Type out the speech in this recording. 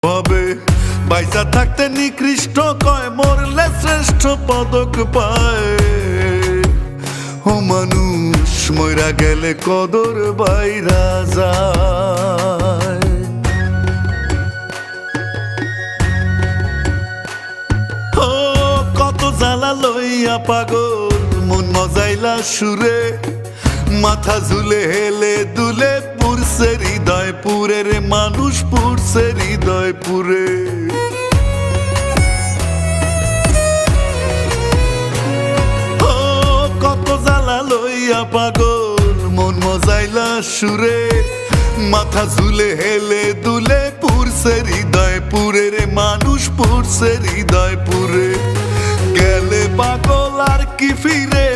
ভাবে বাইসা থাকতে নিকৃষ্ট কয়, মরলে শ্রেষ্ঠ পদক পায়। ও মানুষ মইরা গেলে কদর বাইরা যায়। ও কত জ্বালা লইয়া পাগল মন মজাইলা সুরে, মাথা ঝুলে হেলে দুলে পুরছে হৃদয় পুরে রে, মানুষ পুরছে হৃদয় পুরে। ও কত জ্বালা লইয়া পাগল মন মজাইলা সুরে, মাথা ঝুলে হেলে দুলে পুরছে হৃদয় পুরে রে, মানুষ পুরছে হৃদয় পুরে। গেলে পাগল আর কি ফিরে